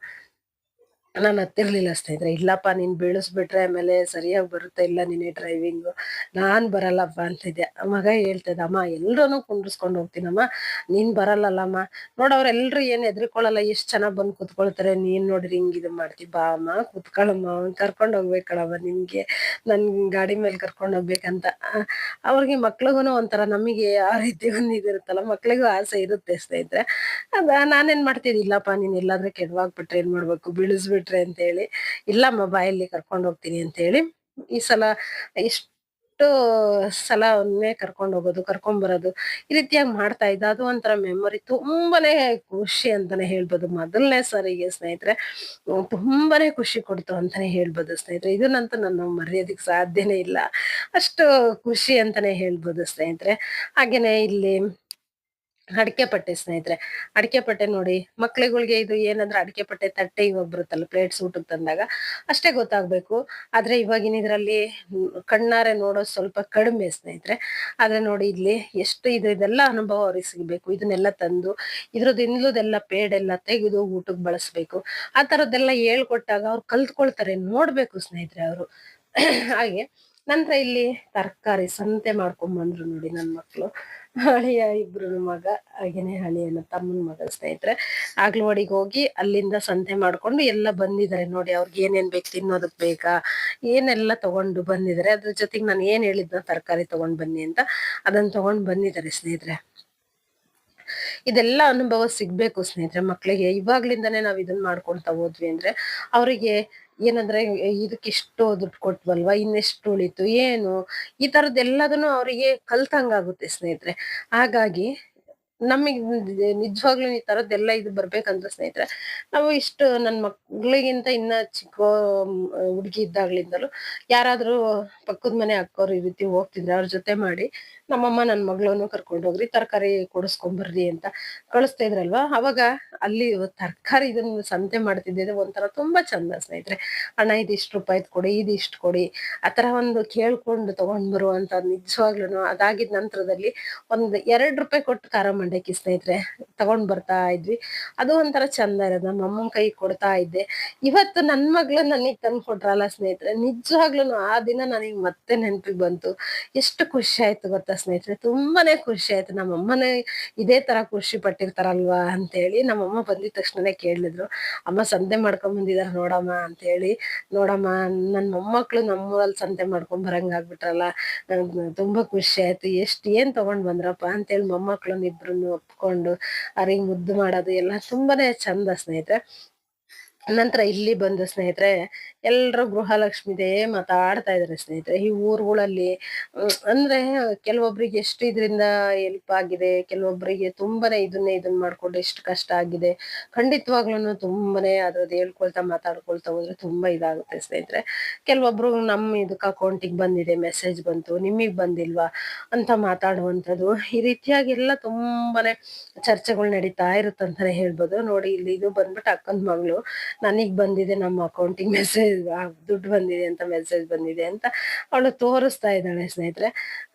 ನಾನ್ ಹತ್ತಿರ್ಲಿಲ್ಲ ಸ್ನೇಹಿತರೆ. "ಇಲ್ಲಪ್ಪ ನೀನ್ ಬೀಳಿಸ್ಬಿಟ್ರೆ ಆಮೇಲೆ ಸರಿಯಾಗಿ ಬರುತ್ತೆ ಇಲ್ಲ ನಿನ್ನೆ ಡ್ರೈವಿಂಗು. ನಾನ್ ಬರಲ್ಲಪ್ಪ" ಅಂತಿದ್ದೆ. ಮಗ ಹೇಳ್ತಾ ಇದ್ದ, "ಅಮ್ಮ ಎಲ್ರೂನು ಕುಂಡ್ರಿಸ್ಕೊಂಡ್ ಹೋಗ್ತೀನಮ್ಮ, ನೀನ್ ಬರಲ್ಲಲ್ಲಮ್ಮ. ನೋಡ್ ಅವ್ರೆಲ್ರು ಏನ್ ಹೆದ್ರಿಕೊಳ್ಳಲ್ಲ, ಎಷ್ಟ್ ಚೆನ್ನಾಗ್ ಬಂದ್ ಕುತ್ಕೊಳ್ತಾರೆ. ನೀನ್ ನೋಡ್ರಿ ಹಿಂಗ್ ಇದು ಮಾಡ್ತಿ. ಬಾ ಅಮ್ಮ ಕುತ್ಕೊಳಮ್ಮ, ಅವ್ನ್ ಕರ್ಕೊಂಡ್ ಹೋಗ್ಬೇಕ್ ಕಣವ್ವ ನಿನ್ಗೆ. ನನ್ ಗಾಡಿ ಮೇಲ್ ಕರ್ಕೊಂಡ್ ಹೋಗ್ಬೇಕಂತ." ಅವ್ರಿಗೆ ಮಕ್ಳಿಗೂನು ಒಂಥರ ನಮಿಗೆ ಆ ರೀತಿ ಒಂದ್ ಇದಿರುತ್ತಲ್ಲ, ಮಕ್ಳಿಗೂ ಆಸೆ ಇರುತ್ತೆ ಸ್ನೇಹಿತರೆ. ನಾನೇನ್ ಮಾಡ್ತಿದ್ದೆ, "ಇಲ್ಲಪ್ಪ ನೀನ್ ಎಲ್ಲಾದ್ರೂ ಕೆಡವಾಗ್ಬಿಟ್ರೆ ಏನ್ ಮಾಡ್ಬೇಕು, ಬೀಳಿಸ್ಬಿಟ್ರೆ" ಅಂತ ಹೇಳಿ. "ಇಲ್ಲಮ್ಮ ಬಾ ಇಲ್ಲಿ ಕರ್ಕೊಂಡ್ ಹೋಗ್ತೀನಿ" ಅಂತ ಹೇಳಿ ಈ ಸಲ ಎಷ್ಟು ಸಲ ಅವ್ನ್ನೇ ಕರ್ಕೊಂಡ್ ಹೋಗೋದು, ಕರ್ಕೊಂಡ್ ಬರೋದು ಈ ರೀತಿಯಾಗಿ ಮಾಡ್ತಾ ಇದ್ದ. ಅದು ಒಂಥರ ಮೆಮೊರಿ ತುಂಬಾನೇ ಖುಷಿ ಅಂತಾನೆ ಹೇಳ್ಬೋದು. ಮೊದಲನೇ ಸಾರಿಗೆ ಸ್ನೇಹಿತರೆ ತುಂಬಾನೇ ಖುಷಿ ಕೊಡ್ತು ಅಂತಾನೆ ಹೇಳ್ಬೋದು ಸ್ನೇಹಿತರೆ. ಇದನ್ನಂತೂ ನಾನು ಮರೆಯೋದಿಕ್ ಸಾಧ್ಯನೇ ಇಲ್ಲ. ಅಷ್ಟು ಖುಷಿ ಅಂತಾನೆ ಹೇಳ್ಬೋದು ಸ್ನೇಹಿತರೆ. ಹಾಗೇನೆ ಇಲ್ಲಿ ಅಡಿಕೆ ಪಟ್ಟೆ ಸ್ನೇಹಿತರೆ. ಅಡಿಕೆ ಪಟ್ಟೆ ನೋಡಿ, ಮಕ್ಳುಗಳ್ಗೆ ಇದು ಏನಂದ್ರೆ ಅಡಿಕೆ ಪಟ್ಟೆ ತಟ್ಟೆ ಇವಾಗ್ ಬರುತ್ತಲ್ಲ ಪ್ಲೇಟ್ಸ್ ಊಟಕ್ ತಂದಾಗ ಅಷ್ಟೇ ಗೊತ್ತಾಗ್ಬೇಕು. ಆದ್ರೆ ಇವಾಗಿನ ಇದ್ರಲ್ಲಿ ಕಣ್ಣಾರೆ ನೋಡೋದ್ ಸ್ವಲ್ಪ ಕಡಿಮೆ ಸ್ನೇಹಿತರೆ. ಆದ್ರೆ ನೋಡಿ ಇಲ್ಲಿ ಎಷ್ಟು ಇದೆಲ್ಲ ಅನುಭವ ಅವ್ರಿಗೆ ಸಿಗ್ಬೇಕು. ಇದನ್ನೆಲ್ಲ ತಂದು ಇದ್ರದಿಂದಲದೆಲ್ಲ ಪೇಡೆಲ್ಲ ತೆಗೆದು ಊಟಕ್ ಬಳಸ್ಬೇಕು. ಆ ತರದ್ದೆಲ್ಲ ಹೇಳ್ಕೊಟ್ಟಾಗ ಅವ್ರು ಕಲ್ತ್ಕೊಳ್ತಾರೆ. ನೋಡ್ಬೇಕು ಸ್ನೇಹಿತರೆ ಅವ್ರು. ಹಾಗೆ ನಂತರ ಇಲ್ಲಿ ತರಕಾರಿ ಸಂತೆ ಮಾಡ್ಕೊಂಡ್ ಬಂದ್ರು ನೋಡಿ ನನ್ ಮಕ್ಳು. ಅಳಿಯ ಇಬ್ರುನು ಮಗ, ಹಾಗೇನೆ ಅಳಿಯನ ತಮ್ಮನ್ ಮಗ ಸ್ನೇಹಿತರೆ. ಆಗ್ಲವಾಡಿಗೆ ಹೋಗಿ ಅಲ್ಲಿಂದ ಸಂತೆ ಮಾಡ್ಕೊಂಡು ಎಲ್ಲ ಬಂದಿದ್ದಾರೆ ನೋಡಿ. ಅವ್ರಿಗೆ ಏನೇನ್ ಬೇಕು ತಿನ್ನೋದಕ್ ಬೇಕಾ ಏನೆಲ್ಲ ತಗೊಂಡು ಬಂದಿದ್ದಾರೆ. ಅದ್ರ ಜೊತೆಗೆ ನಾನು ಏನ್ ಹೇಳಿದ್ನ ತರಕಾರಿ ತಗೊಂಡ್ ಬನ್ನಿ ಅಂತ ಅದನ್ನ ತಗೊಂಡ್ ಬಂದಿದ್ದಾರೆ ಸ್ನೇಹಿತರೆ. ಇದೆಲ್ಲ ಅನುಭವ ಸಿಗ್ಬೇಕು ಸ್ನೇಹಿತರೆ ಮಕ್ಳಿಗೆ. ಇವಾಗ್ಲಿಂದಾನೇ ನಾವ್ ಇದನ್ ಮಾಡ್ಕೊಂತ ಹೋದ್ವಿ ಅಂದ್ರೆ ಅವರಿಗೆ ಏನಂದ್ರೆ ಇದಕ್ಕಿಷ್ಟು ದುಡ್ಡು ಕೊಟ್ವಲ್ವಾ, ಇನ್ನೆಷ್ಟು ಉಳಿತು ಏನು, ಈ ತರದ್ದೆಲ್ಲದನ್ನು ಅವರಿಗೆ ಕಲ್ತಂಗಾಗುತ್ತೆ ಸ್ನೇಹಿತರೆ. ಹಾಗಾಗಿ ನಮಿಗ್ ನಿಜವಾಗ್ಲೂ ಈ ತರದ್ದೆಲ್ಲ ಇದು ಬರ್ಬೇಕಂದ್ರೆ ಸ್ನೇಹಿತರೆ ನಾವು ಇಷ್ಟು ನನ್ ಮಕ್ಳಿಗಿಂತ ಇನ್ನ ಚಿಕ್ಕ ಹುಡ್ಗಿ ಇದ್ದಾಗ್ಲಿಂದಲೂ ಯಾರಾದ್ರೂ ಪಕ್ಕದ ಮನೆ ಅಕ್ಕೋರು ಈ ರೀತಿ ಹೋಗ್ತಿದ್ರೆ ಅವ್ರ ಜೊತೆ ಮಾಡಿ, "ನಮ್ಮಮ್ಮ ನನ್ ಮಗಳನು ಕರ್ಕೊಂಡ್ ಹೋಗ್ರಿ, ತರಕಾರಿ ಕೊಡಿಸ್ಕೊಂಡ್ ಬರ್ರಿ" ಅಂತ ಕಳಿಸ್ತಾ ಇದ್ರಲ್ವಾ. ಅವಾಗ ಅಲ್ಲಿ ತರಕಾರಿ ಇದನ್ನ ಸಂತೆ ಮಾಡ್ತಿದ್ದಿದ್ದು ಒಂಥರ ತುಂಬಾ ಚಂದ ಸ್ನೇಹಿತರೆ. "ಅಣ್ಣ ಇದು ₹ಇಷ್ಟು ಕೊಡಿ, ಇದು ಇಷ್ಟು ಕೊಡಿ" ಆತರ ಒಂದು ಕೇಳ್ಕೊಂಡು ತಗೊಂಡ್ ಬರುವಂತ. ನಿಜವಾಗ್ಲೂನು ಅದಾಗಿದ್ ನಂತರದಲ್ಲಿ ಒಂದ್ ₹2 ಕೊಟ್ಟು ಖಾರ ಮಂಡಕ್ಕಿ ಸ್ನೇಹಿತರೆ ತಗೊಂಡ್ ಬರ್ತಾ ಇದ್ವಿ. ಅದು ಒಂಥರ ಚಂದ ಇರೋದು. ನಮ್ಮ ಅಮ್ಮನ್ ಕೈ ಕೊಡ್ತಾ ಇದ್ದೆ. ಇವತ್ತು ನನ್ ಮಗ್ಳು ನನಗ್ ತಂದ್ ಕೊಟ್ರಲ್ಲ ಸ್ನೇಹಿತರೆ, ನಿಜವಾಗ್ಲೂನು ಆ ದಿನ ನನಗ್ ಮತ್ತೆ ನೆನಪಿಗ್ ಬಂತು. ಎಷ್ಟು ಖುಷಿ ಆಯ್ತು ಗೊತ್ತಾ ಸ್ನೇಹಿತರೆ, ತುಂಬಾನೇ ಖುಷಿ ಆಯ್ತು. ನಮ್ಮಮ್ಮನೇ ಇದೇ ತರ ಖುಷಿ ಪಟ್ಟಿರ್ತಾರಲ್ವಾ ಅಂತ ಹೇಳಿ. ನಮ್ಮಮ್ಮ ಬಂದಿದ ತಕ್ಷಣನೇ ಕೇಳಿದ್ರು, "ಅಮ್ಮ ಸಂತೆ ಮಾಡ್ಕೊಂಡ್ ಬಂದಿದಾರ ನೋಡಮ್ಮ" ಅಂತ ಹೇಳಿ. ನೋಡಮ್ಮ ನನ್ ಮೊಮ್ಮಕ್ಳು ನಮ್ಮೂರಲ್ಲಿ ಸಂತೆ ಮಾಡ್ಕೊಂಡ್ ಬರಂಗ್ ಆಗ್ಬಿಟ್ರಲ್ಲ, ತುಂಬಾ ಖುಷಿ ಆಯ್ತು. ಏನ್ ತಗೊಂಡ್ ಬಂದ್ರಪ್ಪ ಅಂತೇಳಿ ಮೊಮ್ಮಕ್ಳನ್ನ ಇಬ್ರನ್ನು ಒಪ್ಕೊಂಡು ಅವ್ರಿಗೆ ಮುದ್ದು ಮಾಡೋದು ಎಲ್ಲ ತುಂಬಾನೇ ಚಂದ ಸ್ನೇಹಿತರೆ. ನಂತರ ಇಲ್ಲಿ ಬಂದು ಸ್ನೇಹಿತರೆ ಎಲ್ರು ಗೃಹಲಕ್ಷ್ಮಿದೇ ಮಾತಾಡ್ತಾ ಇದಾರೆ ಸ್ನೇಹಿತರೆ. ಈ ಊರುಗಳಲ್ಲಿ ಅಂದ್ರೆ ಕೆಲವೊಬ್ರಿಗೆ ಎಷ್ಟು ಇದರಿಂದ ಹೆಲ್ಪ್ ಆಗಿದೆ, ಕೆಲವೊಬ್ರಿಗೆ ತುಂಬಾನೇ ಇದನ್ನ ಮಾಡ್ಕೊಂಡು ಎಷ್ಟು ಕಷ್ಟ ಆಗಿದೆ. ಖಂಡಿತವಾಗ್ಲೂನು ತುಂಬಾನೇ ಅದ್ರದ್ದು ಹೇಳ್ಕೊಳ್ತಾ ಮಾತಾಡ್ಕೊಳ್ತಾ ಹೋದ್ರೆ ತುಂಬಾ ಇದಾಗುತ್ತೆ ಸ್ನೇಹಿತರೆ. ಕೆಲವೊಬ್ರು ನಮ್ಮ ಇದಕ್ ಅಕೌಂಟಿಗೆ ಬಂದಿದೆ ಮೆಸೇಜ್ ಬಂತು, ನಿಮಗ್ ಬಂದಿಲ್ವಾ ಅಂತ ಮಾತಾಡುವಂಥದ್ದು. ಈ ರೀತಿಯಾಗಿ ಎಲ್ಲ ತುಂಬಾನೇ ಚರ್ಚೆಗಳು ನಡೀತಾ ಇರುತ್ತಂತಾನೆ ಹೇಳ್ಬೋದು. ನೋಡಿ ಇಲ್ಲಿ ಇದು ಬಂದ್ಬಿಟ್ಟು ಅಕ್ಕನ ಮಗಳು, "ನನಗ್ ಬಂದಿದೆ ನಮ್ಮ ಅಕೌಂಟಿಗೆ ಮೆಸೇಜ್" ದುಡ್ಡು ಬಂದಿದೆ ಅಂತ ಮೆಸೇಜ್ ಬಂದಿದೆ ಅಂತ ಅವಳು ತೋರಿಸ್ತಾ ಇದ್ದಾಳೆ ಸ್ನೇಹಿತರೆ.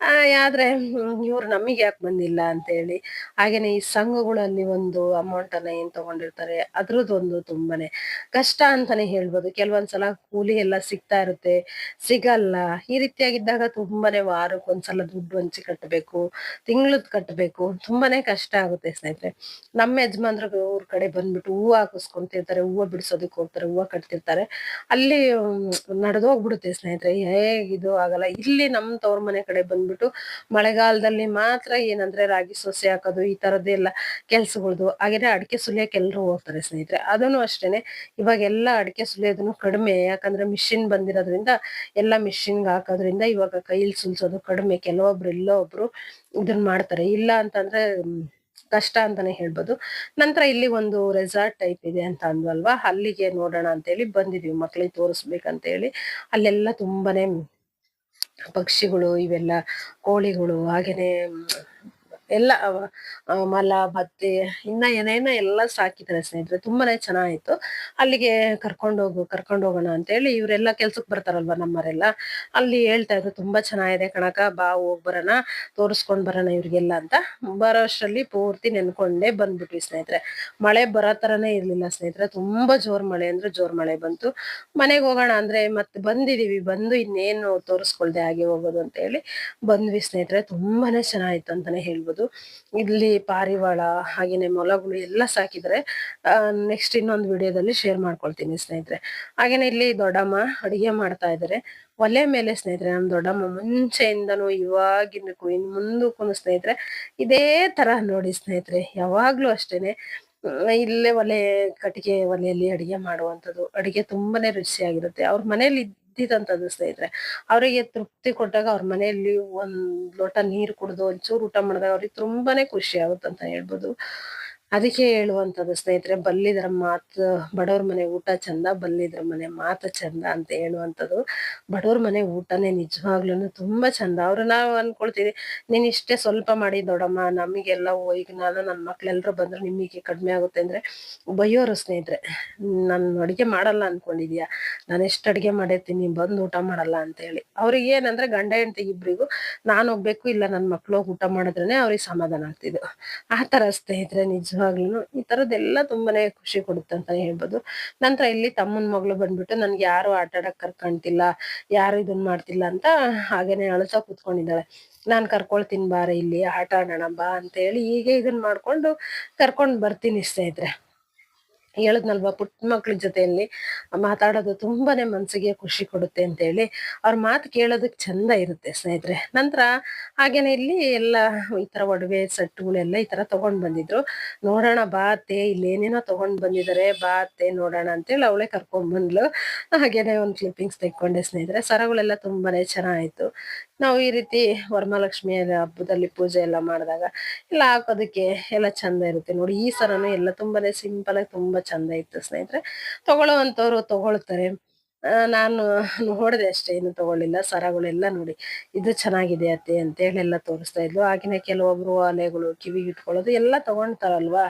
ಆದ್ರೆ ಇವ್ರು ನಮಗೆ ಯಾಕೆ ಬಂದಿಲ್ಲ ಅಂತ ಹೇಳಿ. ಹಾಗೇನೆ ಈ ಸಂಘಗಳಲ್ಲಿ ಒಂದು ಅಮೌಂಟ್ ಅನ್ನ ಏನ್ ತಗೊಂಡಿರ್ತಾರೆ ಅದ್ರದ್ದೊಂದು ತುಂಬಾನೇ ಕಷ್ಟ ಅಂತಾನೆ ಹೇಳ್ಬೋದು. ಕೆಲವೊಂದ್ಸಲ ಕೂಲಿ ಎಲ್ಲ ಸಿಗ್ತಾ ಇರುತ್ತೆ, ಸಿಗಲ್ಲ. ಈ ರೀತಿಯಾಗಿದ್ದಾಗ ತುಂಬಾನೇ ವಾರಕ್ಕೊಂದ್ಸಲ ದುಡ್ಡು ಹಂಚಿ ಕಟ್ಟಬೇಕು, ತಿಂಗಳದ್ ಕಟ್ಟಬೇಕು, ತುಂಬಾನೇ ಕಷ್ಟ ಆಗುತ್ತೆ ಸ್ನೇಹಿತರೆ. ನಮ್ಮ ಯಜಮಾನ್ರು ಊರ್ ಕಡೆ ಬಂದ್ಬಿಟ್ಟು ಹೂವು ಹಾಕಿಸ್ಕೊಂತಿರ್ತಾರೆ, ಹೂವು ಬಿಡಿಸೋದಕ್ಕೆ ಹೋಗ್ತಾರೆ, ಹೂವು ಕಟ್ತಿರ್ತಾರೆ. ಅಲ್ಲಿ ನಡೆದೋಗ್ಬಿಡುತ್ತೆ ಸ್ನೇಹಿತರೆ. ಇದು ಆಗಲ್ಲ. ಇಲ್ಲಿ ನಮ್ ತವ್ರ ಮನೆ ಕಡೆ ಬಂದ್ಬಿಟ್ಟು ಮಳೆಗಾಲದಲ್ಲಿ ಮಾತ್ರ ಏನಂದ್ರೆ ರಾಗಿ ಸೊಸೆ ಹಾಕೋದು ಈ ತರದ್ದೆಲ್ಲ ಕೆಲ್ಸಗಳ್ದು. ಹಾಗೇನೆ ಅಡಿಕೆ ಸುಲಿಯಕ್ಕೆ ಎಲ್ರು ಹೋಗ್ತಾರೆ ಸ್ನೇಹಿತರೆ. ಅದನ್ನು ಅಷ್ಟೇನೆ ಇವಾಗೆಲ್ಲ ಅಡಿಕೆ ಸುಲಿಯೋದನ್ನು ಕಡಿಮೆ. ಯಾಕಂದ್ರೆ ಮಿಷಿನ್ ಬಂದಿರೋದ್ರಿಂದ ಎಲ್ಲ ಮಿಷಿನ್ಗೆ ಹಾಕೋದ್ರಿಂದ ಇವಾಗ ಕೈಲಿ ಸುಲ್ಸೋದು ಕಡಿಮೆ. ಕೆಲವೊಬ್ರು ಎಲ್ಲೋ ಒಬ್ರು ಇದನ್ ಮಾಡ್ತಾರೆ. ಇಲ್ಲ ಅಂತಂದ್ರೆ ಕಷ್ಟ ಅಂತಾನೆ ಹೇಳ್ಬೋದು. ನಂತರ ಇಲ್ಲಿ ಒಂದು ರೆಸಾರ್ಟ್ ಟೈಪ್ ಇದೆ ಅಂತ ಅಂದ್ವಲ್ವಾ, ಅಲ್ಲಿಗೆ ನೋಡೋಣ ಅಂತ ಹೇಳಿ ಬಂದಿದೀವಿ. ಮಕ್ಳಿಗೆ ತೋರಿಸ್ಬೇಕಂತ ಹೇಳಿ. ಅಲ್ಲೆಲ್ಲ ತುಂಬಾನೇ ಪಕ್ಷಿಗಳು, ಇವೆಲ್ಲ ಕೋಳಿಗಳು, ಹಾಗೇನೆ ಎಲ್ಲ ಮಲ ಮತ್ತೆ ಇನ್ನ ಏನೇನ ಎಲ್ಲ ಸಾಕಿದ್ದಾರೆ ಸ್ನೇಹಿತರೆ. ತುಂಬಾನೇ ಚೆನ್ನಾಗಿತ್ತು. ಅಲ್ಲಿಗೆ ಕರ್ಕೊಂಡ್ ಹೋಗೋಣ ಅಂತ ಹೇಳಿ ಇವರೆಲ್ಲ ಕೆಲ್ಸಕ್ ಬರ್ತಾರಲ್ವಾ ನಮ್ಮರೆಲ್ಲ, ಅಲ್ಲಿ ಹೇಳ್ತಾ ಇದ್ರು ತುಂಬಾ ಚೆನ್ನಾಗಿದೆ ಕಣಕ, ಬಾ ಹೋಗ್ ಬರೋಣ, ತೋರಿಸ್ಕೊಂಡ್ ಬರೋಣ ಇವ್ರಿಗೆಲ್ಲ ಅಂತ. ಬರೋ ಅಷ್ಟ್ರಲ್ಲಿ ಪೂರ್ತಿ ನೆನ್ಕೊಂಡೇ ಬಂದ್ಬಿಟ್ವಿ ಸ್ನೇಹಿತರೆ. ಮಳೆ ಬರೋ ತರನೇ ಇರ್ಲಿಲ್ಲ ಸ್ನೇಹಿತರೆ. ತುಂಬಾ ಜೋರ್ ಮಳೆ ಅಂದ್ರೆ ಜೋರ್ ಮಳೆ ಬಂತು. ಮನೆಗ್ ಹೋಗೋಣ ಅಂದ್ರೆ ಮತ್ತೆ ಬಂದಿದೀವಿ, ಬಂದು ಇನ್ನೇನು ತೋರಿಸ್ಕೊಳ್ದೆ ಹಾಗೆ ಹೋಗೋದು ಅಂತ ಹೇಳಿ ಬಂದ್ವಿ ಸ್ನೇಹಿತರೆ. ತುಂಬಾನೇ ಚೆನ್ನಾಗಿತ್ತು ಅಂತಾನೆ ಹೇಳ್ಬೋದು. ಇಲ್ಲಿ ಪಾರಿವಾಳ ಹಾಗೇನೆ ಮೊಲಗಳು ಎಲ್ಲ ಸಾಕಿದ್ರೆ ನೆಕ್ಸ್ಟ್ ಇನ್ನೊಂದು ವಿಡಿಯೋದಲ್ಲಿ ಶೇರ್ ಮಾಡ್ಕೊಳ್ತೀನಿ ಸ್ನೇಹಿತರೆ. ಹಾಗೇನೆ ಇಲ್ಲಿ ದೊಡ್ಡಮ್ಮ ಅಡಿಗೆ ಮಾಡ್ತಾ ಇದ್ದಾರೆ ಒಲೆ ಮೇಲೆ ಸ್ನೇಹಿತರೆ. ನಮ್ ದೊಡ್ಡಮ್ಮ ಮುಂಚೆಯಿಂದನೂ ಇವಾಗಿನಕ್ಕೂ ಇನ್ ಮುಂದಕ್ಕೂ ಸ್ನೇಹಿತರೆ ಇದೇ ತರ ನೋಡಿ ಸ್ನೇಹಿತರೆ. ಯಾವಾಗ್ಲೂ ಅಷ್ಟೇನೆ ಇಲ್ಲೇ ಕಟ್ಟಿಗೆ ಒಲೆಯಲ್ಲಿ ಅಡಿಗೆ ಮಾಡುವಂಥದ್ದು. ಅಡಿಗೆ ತುಂಬಾನೇ ರುಚಿಯಾಗಿರುತ್ತೆ. ಅವ್ರ ಮನೇಲಿ ಇದ್ದಿದಂತದ್ದು ಸ್ನೇಹಿತರೆ. ಅವರಿಗೆ ತೃಪ್ತಿ ಕೊಟ್ಟಾಗ ಅವ್ರ ಮನೆಯಲ್ಲಿ ಒಂದ್ ಲೋಟ ನೀರು ಕುಡ್ದು ಒಂಚೂರು ಊಟ ಮಾಡಿದಾಗ ಅವ್ರಿಗೆ ತುಂಬಾನೇ ಖುಷಿ ಆಗುತ್ತಂತ ಹೇಳ್ಬೋದು. ಅದಕ್ಕೆ ಹೇಳುವಂಥದ್ದು ಸ್ನೇಹಿತರೆ, ಬಲ್ಲಿದ್ರ ಮಾತು ಬಡವ್ರ ಮನೆ ಊಟ ಚಂದ, ಬಲ್ಲಿದ್ರ ಮನೆ ಮಾತು ಚಂದ ಅಂತ ಹೇಳುವಂಥದ್ದು. ಬಡವ್ರ ಮನೆ ಊಟನೇ ನಿಜವಾಗ್ಲೂ ತುಂಬಾ ಚಂದ. ನಾವು ಅನ್ಕೊಳ್ತೀವಿ, ನೀನ್ ಇಷ್ಟೇ ಸ್ವಲ್ಪ ಮಾಡಿ ದೊಡ್ಡಮ್ಮ, ನಮಗೆಲ್ಲ ಈಗ ನಾನು ನನ್ನ ಮಕ್ಳೆಲ್ರು ಬಂದ್ರೆ ನಿಮಗೆ ಕಡಿಮೆ ಆಗುತ್ತೆ ಅಂದ್ರೆ ಬೈಯೋರು ಸ್ನೇಹಿತರೆ. ನಾನು ಅಡಿಗೆ ಮಾಡಲ್ಲ ಅನ್ಕೊಂಡಿದ್ಯಾ, ನಾನು ಎಷ್ಟು ಅಡಿಗೆ ಮಾಡಿರ್ತೀನಿ, ಬಂದು ಊಟ ಮಾಡಲ್ಲ ಅಂತ ಹೇಳಿ. ಅವ್ರಿಗೆ ಏನಂದ್ರೆ ಗಂಡ ಹೆಂಡತಿ ಇಬ್ರಿಗೂ ನಾನು ಹೋಗ್ಬೇಕು, ಇಲ್ಲ ನನ್ನ ಮಕ್ಳು ಹೋಗಿ ಊಟ ಮಾಡಿದ್ರೇನೆ ಅವ್ರಿಗೆ ಸಮಾಧಾನ ಆಗ್ತಿದ್ದು. ಆ ತರ ಸ್ನೇಹಿತರೆ ನಿಜವಾಗ್ಲೂ ಈ ತರದ್ದೆಲ್ಲ ತುಂಬಾನೇ ಖುಷಿ ಕೊಡುತ್ತೆ ಅಂತಾನೆ ಹೇಳ್ಬೋದು. ನಂತರ ಇಲ್ಲಿ ತಮ್ಮನ್ ಮಗಳು ಬಂದ್ಬಿಟ್ಟು ನನ್ಗೆ ಯಾರು ಆಟ ಆಡಕ್ ಕರ್ಕೊಂತಿಲ್ಲ, ಯಾರು ಇದನ್ ಮಾಡ್ತಿಲ್ಲ ಅಂತ ಹಾಗೇನೆ ಅಳತಾ ಕೂತ್ಕೊಂಡಿದ್ದಾಳೆ. ನಾನ್ ಕರ್ಕೊಳ್ತೀನಿ ಬಾರ, ಇಲ್ಲಿ ಆಟ ಆಡೋಣ ಬಾ ಅಂತ ಹೇಳಿ ಹೀಗೆ ಇದನ್ ಮಾಡ್ಕೊಂಡು ಕರ್ಕೊಂಡ್ ಬರ್ತೀನಿ ಸ್ನೇಹಿತರೆ. ಹೇಳದ್ನಲ್ವಾ, ಪುಟ್ಟ ಮಕ್ಳ ಜೊತೆಯಲ್ಲಿ ಮಾತಾಡೋದು ತುಂಬಾನೇ ಮನ್ಸಿಗೆ ಖುಷಿ ಕೊಡುತ್ತೆ ಅಂತ ಹೇಳಿ. ಅವ್ರ ಮಾತು ಕೇಳೋದಕ್ ಚಂದ ಇರುತ್ತೆ ಸ್ನೇಹಿತರೆ. ನಂತರ ಹಾಗೇನೆ ಇಲ್ಲಿ ಎಲ್ಲ ಈ ತರ ಒಡವೆ ಸೆಟ್ಗಳೆಲ್ಲ ಈ ತರ ತಗೊಂಡ್ ಬಂದಿದ್ರು. ನೋಡೋಣ ಬಾ ಅತ್ತೆ, ಇಲ್ಲಿ ಏನೇನೋ ತಗೊಂಡ್ ಬಂದಿದ್ದಾರೆ, ಬಾ ಅತ್ತೆ ನೋಡೋಣ ಅಂತೇಳಿ ಅವಳೇ ಕರ್ಕೊಂಡ್ ಬಂದ್ಲು. ಹಾಗೇನೆ ಒಂದ್ ಕ್ಲಿಪ್ಪಿಂಗ್ಸ್ ತೆಕ್ಕೊಂಡೆ ಸ್ನೇಹಿತರೆ. ಸರಗಳೆಲ್ಲ ತುಂಬಾನೇ ಚೆನ್ನಾಯ್ತು. ನಾವು ಈ ರೀತಿ ವರಮಹಾಲಕ್ಷ್ಮಿ ಹಬ್ಬದಲ್ಲಿ ಪೂಜೆ ಎಲ್ಲ ಮಾಡಿದಾಗ ಎಲ್ಲ ಹಾಕೋದಕ್ಕೆ ಎಲ್ಲ ಚಂದ ಇರುತ್ತೆ ನೋಡಿ. ಈ ಸರನು ಎಲ್ಲ ತುಂಬಾನೇ ಸಿಂಪಲ್ ಆಗಿ ತುಂಬಾ ಚಂದ ಇತ್ತು ಸ್ನೇಹಿತರೆ. ತಗೊಳ್ಳುವಂತವ್ರು ತಗೊಳ್ತಾರೆ. ನಾನು ನೋಡಿದೆ ಅಷ್ಟೇ, ಏನು ತಗೊಳ್ಳಿಲ್ಲ. ಸರಗಳೆಲ್ಲ ನೋಡಿ ಇದು ಚೆನ್ನಾಗಿದೆ ಅತ್ತೆ ಅಂತ ಹೇಳಿ ಎಲ್ಲ ತೋರಿಸ್ತಾ ಇದ್ಲು. ಹಾಗೇನೆ ಕೆಲವೊಬ್ರು ಅಲೆಗಳು, ಕಿವಿಗೆ ಇಟ್ಕೊಳ್ಳೋದು ಎಲ್ಲ ತಗೊಂತಾರಲ್ವಾ,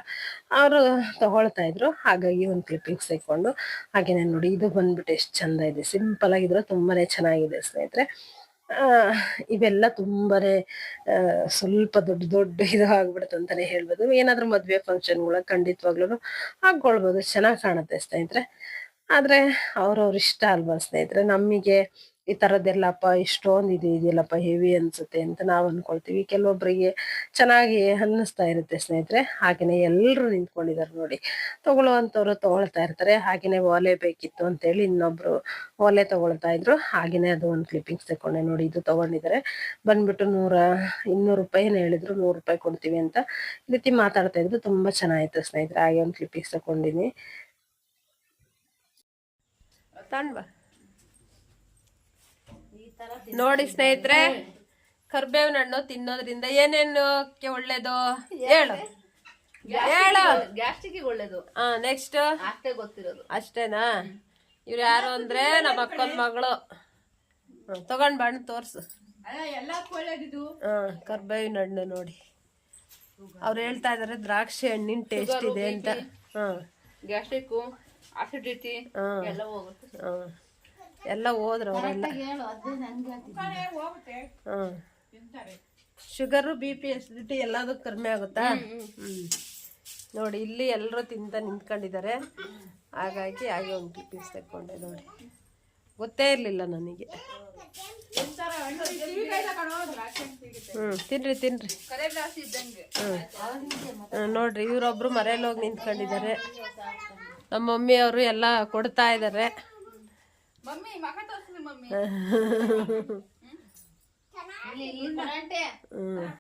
ಅವರು ತಗೊಳ್ತಾ ಇದ್ರು. ಹಾಗಾಗಿ ಒಂದು ಕ್ಲಿಪ್ಪಿಂಗ್ಸ್ ತೆಕ್ಕೊಂಡು ಹಾಗೇನೆ ನೋಡಿ, ಇದು ಬಂದ್ಬಿಟ್ಟು ಎಷ್ಟು ಚಂದ ಇದೆ, ಸಿಂಪಲ್ ಆಗಿದ್ರು ತುಂಬಾನೇ ಚೆನ್ನಾಗಿದೆ ಸ್ನೇಹಿತರೆ. ಇವೆಲ್ಲ ತುಂಬಾನೇ ಸ್ವಲ್ಪ ದೊಡ್ಡ ಇದು ಆಗ್ಬಿಡುತ್ತೆ ಅಂತಾನೆ ಹೇಳ್ಬೋದು. ಏನಾದ್ರೂ ಮದ್ವೆ ಫಂಕ್ಷನ್ಗಳ ಖಂಡಿತವಾಗ್ಲೂ ಹಾಕೊಳ್ಬೋದು, ಚೆನ್ನಾಗ್ ಕಾಣುತ್ತೆ ಸ್ನೇಹಿತರೆ. ಆದ್ರೆ ಅವ್ರವ್ರ ಇಷ್ಟ ಅಲ್ವಾ ಸ್ನೇಹಿತರೆ. ನಮಗೆ ಈ ತರದ್ದೆಲ್ಲಪ್ಪ ಇಷ್ಟೊಂದು ಇದು ಇದೆಯಲ್ಲಪ್ಪ ಹೆವಿ ಅನ್ಸುತ್ತೆ ಅಂತ ನಾವ್ ಅನ್ಕೊಳ್ತೀವಿ. ಕೆಲವೊಬ್ರಿಗೆ ಚೆನ್ನಾಗಿ ಅನ್ನಿಸ್ತಾ ಇರುತ್ತೆ ಸ್ನೇಹಿತರೆ. ಹಾಗೇನೆ ಎಲ್ರು ನಿಂತ್ಕೊಂಡಿದಾರೆ ನೋಡಿ, ತಗೊಳ್ಳುವಂತವ್ರು ತಗೊಳ್ತಾ ಇರ್ತಾರೆ. ಹಾಗೇನೆ ಓಲೆ ಬೇಕಿತ್ತು ಅಂತ ಹೇಳಿ ಇನ್ನೊಬ್ರು ಓಲೆ ತಗೊಳ್ತಾ ಇದ್ರು. ಹಾಗೇನೆ ಅದು ಒಂದು ಕ್ಲಿಪ್ಪಿಂಗ್ಸ್ ತಕೊಂಡೆ ನೋಡಿ. ಇದು ತಗೊಂಡಿದ್ದಾರೆ ಬಂದ್ಬಿಟ್ಟು 200 ರೂಪಾಯಿನ ಹೇಳಿದ್ರು, 100 ರೂಪಾಯಿ ಕೊಡ್ತೀವಿ ಅಂತ ಈ ರೀತಿ ಮಾತಾಡ್ತಾ ಇದ್ರು. ತುಂಬಾ ಚೆನ್ನಾಗಿತ್ತು ಸ್ನೇಹಿತರೆ. ಹಾಗೆ ಒಂದು ಕ್ಲಿಪ್ಪಿಂಗ್ಸ್ ತಕೊಂಡಿನಿ ನೋಡಿ ಸ್ನೇಹಿತರೆ. ಕರ್ಬೇವಿನ ಹಣ್ಣು ತಿನ್ನೋದ್ರಿಂದ ಏನೇನಕ್ಕೆ ಒಳ್ಳೇದು ಹೇಳು ಹೇಳು. ಗ್ಯಾಸ್ಟ್ರಿಕ್ ಒಳ್ಳೇದು. ನೆಕ್ಸ್ಟ್ ಅಷ್ಟೇ ಗೊತ್ತಿರೋದು. ಅಷ್ಟೇನಾ? ಇವ್ರು ಯಾರು ಅಂದ್ರೆ ನಮ್ಮ ಅಕ್ಕನ ಮಗಳು. ತಗೊಂಡ್ ಬಣ್ಣ ತೋರ್ಸು. ಕರ್ಬೇವಿನ ಹಣ್ಣು ನೋಡಿ. ಅವ್ರು ಹೇಳ್ತಾ ಇದಾರೆ ದ್ರಾಕ್ಷಿ ಹಣ್ಣಿನ ಟೇಸ್ಟ್ ಇದೆ ಅಂತ. ಗ್ಯಾಸ್ಟ್ರಿಕ್, ಅಸಿಡಿಟಿ ಎಲ್ಲ ಹೋಗುತ್ತೆ. ಎಲ್ಲ ಹೋದ್ರು ಅವರೆಲ್ಲ. ಹೇಳು ಅದೇ ನಂಗೆ ಹ್ಮ್ ಶುಗರು BP ಅಸಿಡಿಟಿ ಎಲ್ಲದೂ ಕಡಿಮೆ ಆಗುತ್ತಾ. ನೋಡಿ ಇಲ್ಲಿ ಎಲ್ಲರೂ ತಿಂತ ನಿಂತ್ಕೊಂಡಿದ್ದಾರೆ, ಹಾಗಾಗಿ ಹಾಗೆ ಒಂದು ಪೀಸ್ ತಗೊಂಡೆ. ನೋಡಿ ಗೊತ್ತೇ ಇರಲಿಲ್ಲ ನನಗೆ. ತಿನ್ರಿ ತಿನ್ರಿ. ನೋಡ್ರಿ ಇವರೊಬ್ರು ಮರೇಲಿ ಹೋಗಿ ನಿಂತ್ಕೊಂಡಿದ್ದಾರೆ. ನಮ್ಮ ಮಮ್ಮಿ ಅವರು ಎಲ್ಲ ಕೊಡ್ತಾ ಇದ್ದಾರೆ.